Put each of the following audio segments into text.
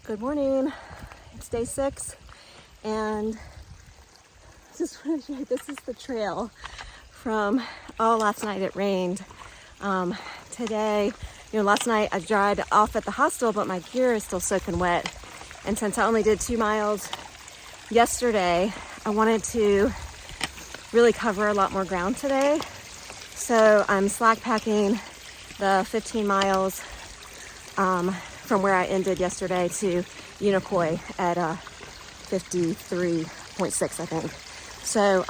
Good morning. It's day 6 and just want to show you, this is the trail from, last night it rained. Today, last night I dried off at the hostel, but my gear is still soaking wet. And since I only did 2 miles yesterday, I wanted to really cover a lot more ground today. So I'm slack packing the 15 miles from where I ended yesterday to Unicoi at 53.6, I think. So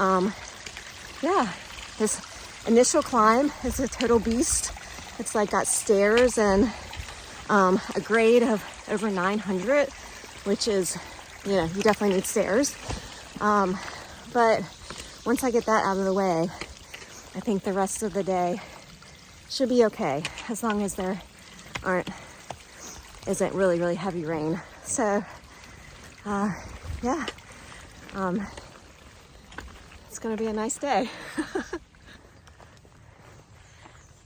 yeah, this initial climb is a total beast. It's like got stairs and a grade of over 900, which is, you definitely need stairs. But once I get that out of the way, I think the rest of the day should be okay, as long as there isn't really heavy rain. So yeah, it's gonna be a nice day.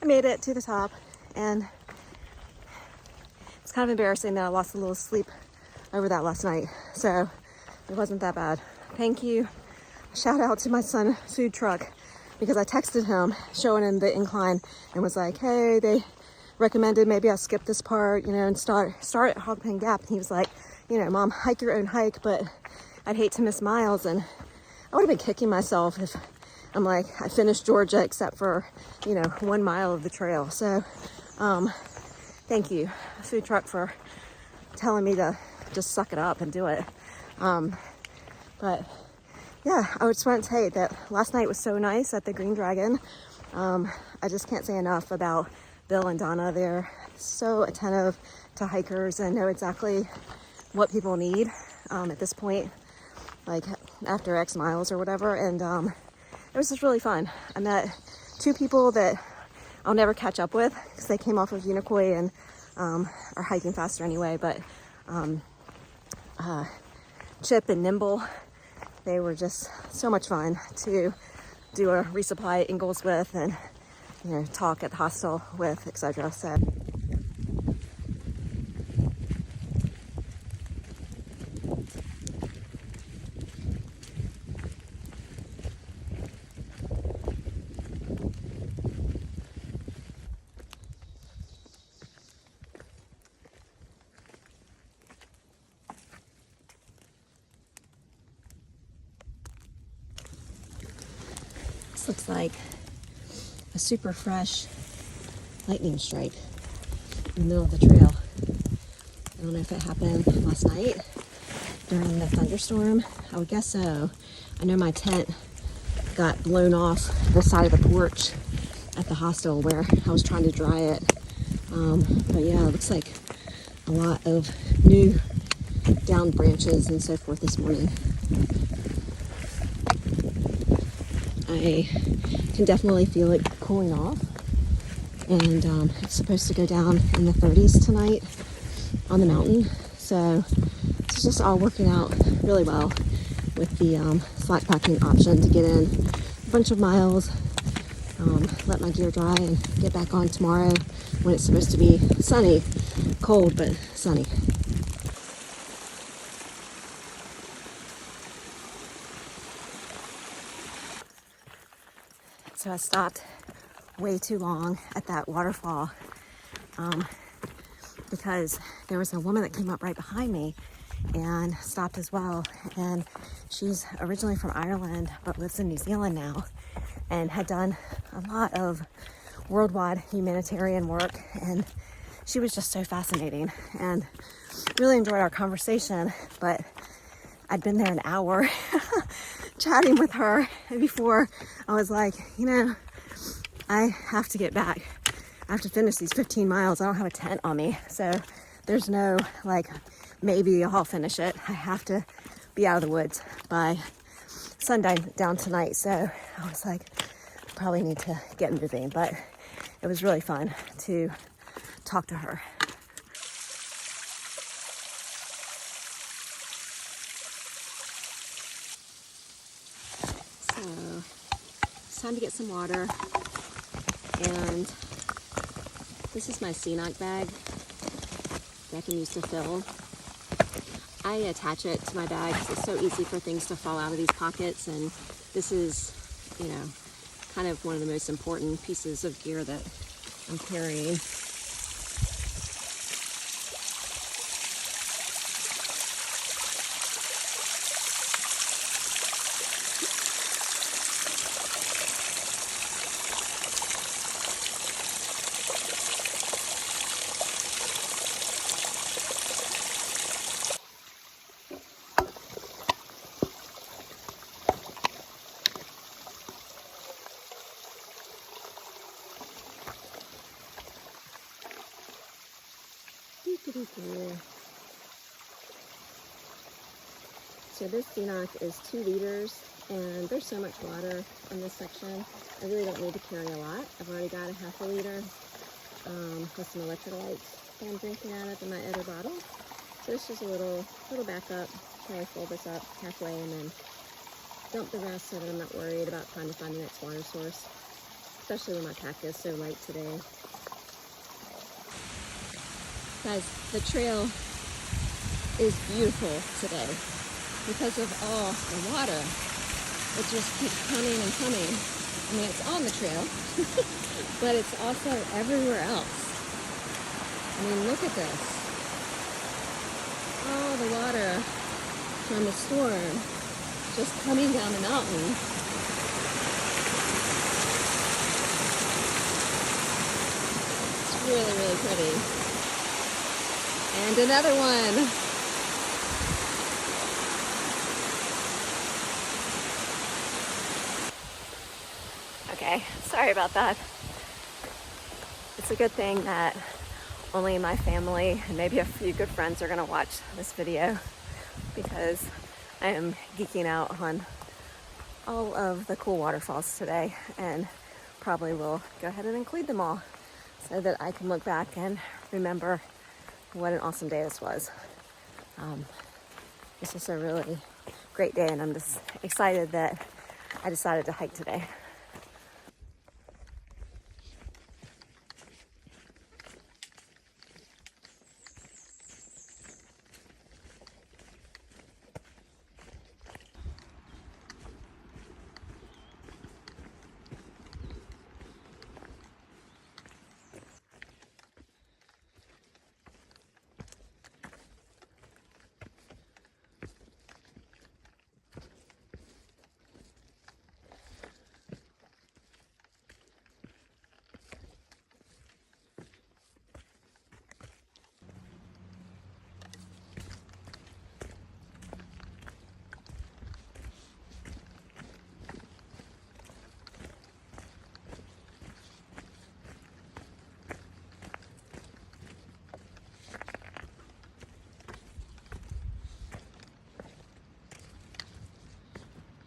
I made it to the top, and it's kind of embarrassing that I lost a little sleep over that last night, so it wasn't that bad. Thank you. Shout out to my son's food truck, because I texted him showing him the incline and was like, hey, they recommended maybe I skip this part, and start at Hogpen Gap. And he was like, Mom, hike your own hike, but I'd hate to miss miles. And I would have been kicking myself if I'm like, I finished Georgia except for, 1 mile of the trail. So thank you, food truck, for telling me to just suck it up and do it. But yeah, I just want to say that last night was so nice at the Green Dragon. I just can't say enough about Bill and Donna. They're so attentive to hikers and know exactly what people need at this point, like after X miles or whatever. And it was just really fun. I met 2 people that I'll never catch up with because they came off of Unicoi and are hiking faster anyway. But Chip and Nimble, they were just so much fun to do a resupply at Ingalls with, and talk at the hostel with, etc. So this looks like a super fresh lightning strike in the middle of the trail. I don't know if it happened last night during the thunderstorm. I would guess so. I know my tent got blown off the side of the porch at the hostel where I was trying to dry it. But yeah, it looks like a lot of new down branches and so forth this morning. I can definitely feel it cooling off, and it's supposed to go down in the 30s tonight on the mountain, so it's just all working out really well with the slack packing option to get in a bunch of miles, let my gear dry, and get back on tomorrow when it's supposed to be sunny, cold but sunny. So I stopped way too long at that waterfall because there was a woman that came up right behind me and stopped as well. And she's originally from Ireland but lives in New Zealand now, and had done a lot of worldwide humanitarian work. And she was just so fascinating and really enjoyed our conversation. But I'd been there an hour chatting with her before I was like, I have to get back. I have to finish these 15 miles. I don't have a tent on me. So there's no maybe I'll finish it. I have to be out of the woods by sundown tonight. So I was like, I probably need to get moving. But it was really fun to talk to her. So it's time to get some water, and this is my Senok bag that I can use to fill. I attach it to my bag because it's so easy for things to fall out of these pockets, and this is, you know, kind of one of the most important pieces of gear that I'm carrying. So this CNOC is 2 liters, and there's so much water in this section. I really don't need to carry a lot. I've already got a ½ liter with some electrolytes that I'm drinking out of in my other bottle. So it's just a little backup. Probably fill this up halfway and then dump the rest so that I'm not worried about trying to find the next water source, especially when my pack is so light today. Guys, the trail is beautiful today because of all the water. It just keeps coming and coming. I mean, it's on the trail, but it's also everywhere else. I mean, look at this. All the water from the storm just coming down the mountain. It's really, really pretty. And another one. Okay, sorry about that. It's a good thing that only my family and maybe a few good friends are gonna watch this video, because I am geeking out on all of the cool waterfalls today, and probably will go ahead and include them all so that I can look back and remember what an awesome day this was. This is a really great day, and I'm just excited that I decided to hike today.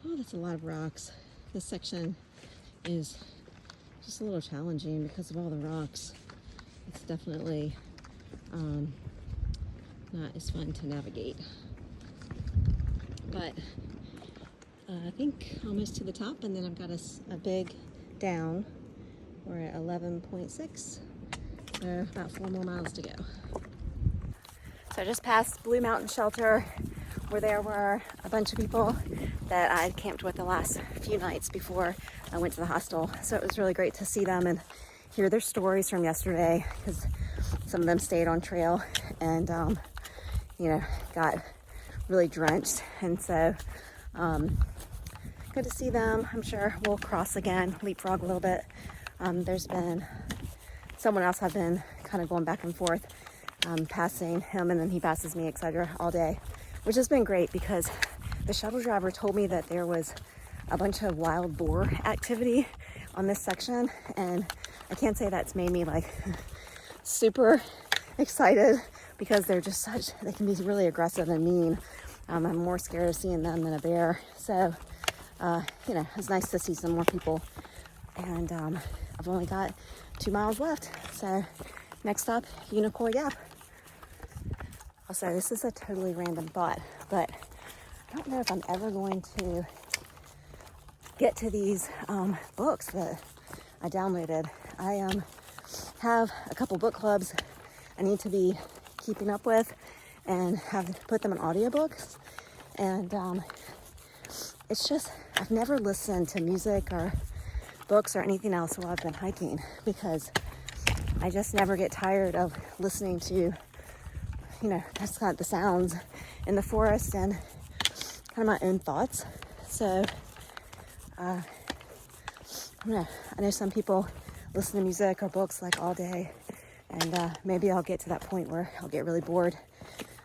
Oh, that's a lot of rocks. This section is just a little challenging because of all the rocks. It's definitely not as fun to navigate. But I think almost to the top, and then I've got a big down. We're at 11.6, so about 4 more miles to go. So I just passed Blue Mountain Shelter, where there were a bunch of people that I'd camped with the last few nights before I went to the hostel. So it was really great to see them and hear their stories from yesterday, because some of them stayed on trail and, you know, got really drenched. And so good to see them. I'm sure we'll cross again, leapfrog a little bit. There's been someone else I've been kind of going back and forth, passing him, and then he passes me, etc. all day, which has been great, because the shuttle driver told me that there was a bunch of wild boar activity on this section, and I can't say that's made me like super excited, because they're just they can be really aggressive and mean. I'm more scared of seeing them than a bear. So, you know, it's nice to see some more people. And I've only got 2 miles left. So next stop, Unicoi Gap. Also, this is a totally random thought, but I don't know if I'm ever going to get to these books that I downloaded. I have a couple book clubs I need to be keeping up with, and have put them in audiobooks. And it's just, I've never listened to music or books or anything else while I've been hiking, because I just never get tired of listening to, that's got the sounds in the forest and kind of my own thoughts. So I know some people listen to music or books like all day, and maybe I'll get to that point where I'll get really bored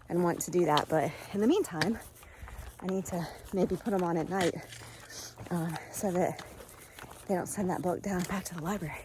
and want to do that. But in the meantime, I need to maybe put them on at night, so that they don't send that book down back to the library.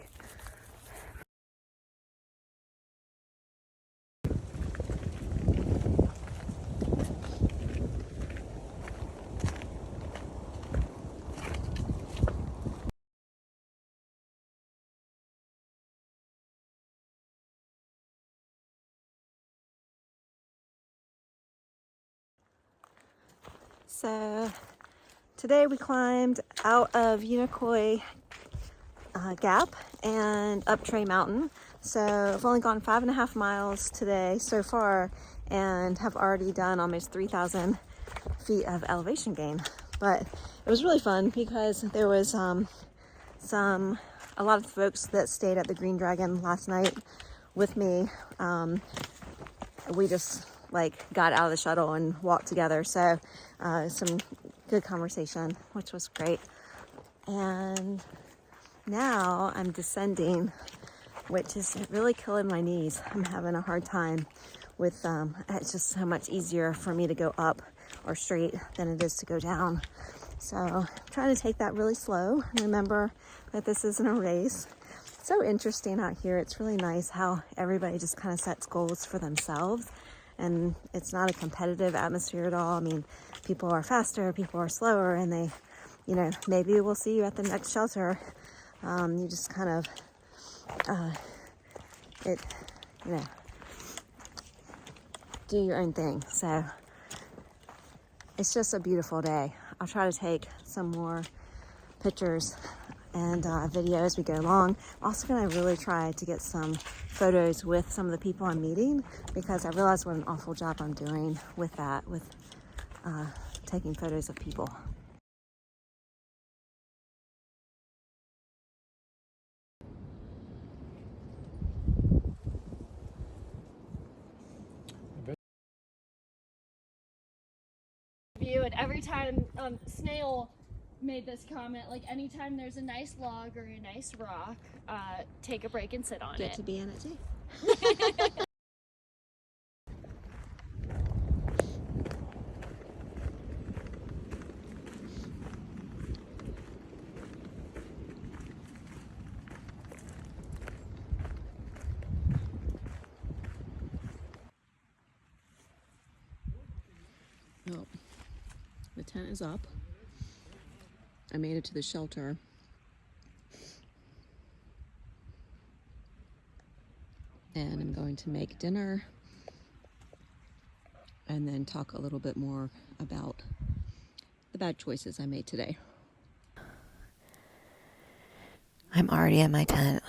So today we climbed out of Unicoi Gap and up Trey Mountain. So I've only gone 5.5 miles today so far, and have already done almost 3,000 feet of elevation gain. But it was really fun because there was a lot of folks that stayed at the Green Dragon last night with me. We just got out of the shuttle and walked together. So some good conversation, which was great. And now I'm descending, which is really killing my knees. I'm having a hard time with, it's just so much easier for me to go up or straight than it is to go down. So I'm trying to take that really slow. Remember that this isn't a race. It's so interesting out here. It's really nice how everybody just kind of sets goals for themselves, and it's not a competitive atmosphere at all. I mean, people are faster, people are slower, and they, maybe we'll see you at the next shelter. You just kind of, do your own thing. So it's just a beautiful day. I'll try to take some more pictures and video as we go along. I'm also going to really try to get some photos with some of the people I'm meeting, because I realize what an awful job I'm doing with that, with taking photos of people. And every time Snail made this comment, anytime there's a nice log or a nice rock, take a break and sit on it. Get to be in it too. Well, the tent is up. I made it to the shelter. And I'm going to make dinner and then talk a little bit more about the bad choices I made today. I'm already in my tent.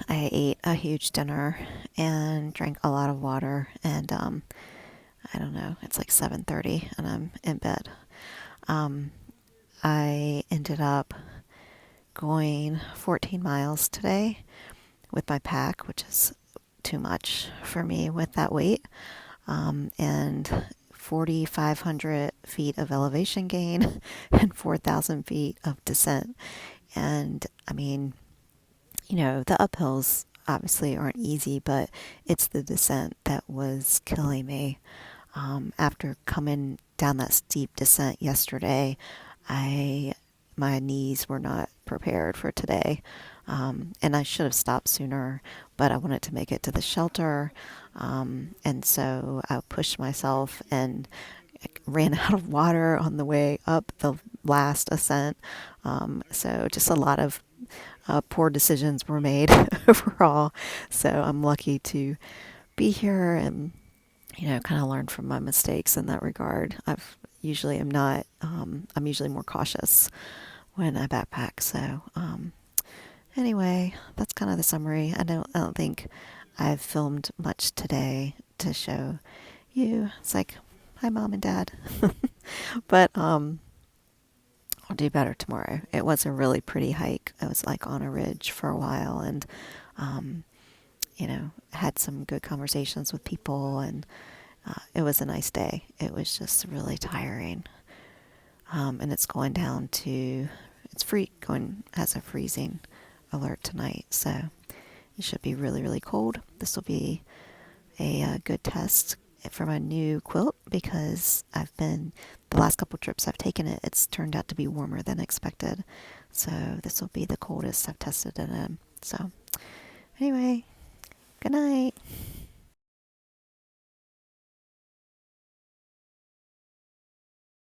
I ate a huge dinner and drank a lot of water, and I don't know, it's like 7:30 and I'm in bed. I ended up going 14 miles today with my pack, which is too much for me with that weight, and 4,500 feet of elevation gain and 4,000 feet of descent. And I mean, the uphills obviously aren't easy, but it's the descent that was killing me. After coming down that steep descent yesterday, my knees were not prepared for today. And I should have stopped sooner, but I wanted to make it to the shelter. And so I pushed myself and ran out of water on the way up the last ascent. So just a lot of poor decisions were made overall. So I'm lucky to be here and, kind of learn from my mistakes in that regard. I'm usually more cautious when I backpack. So, anyway, that's kind of the summary. I don't think I've filmed much today to show you? It's like, hi, Mom and Dad. But I'll do better tomorrow. It was a really pretty hike. I was like on a ridge for a while, and had some good conversations with people, and it was a nice day. It was just really tiring. And it's going down to, has a freezing alert tonight, so it should be really, really cold. This will be a good test for my new quilt, because the last couple trips I've taken it, it's turned out to be warmer than expected. So this will be the coldest I've tested it in. So anyway, good night.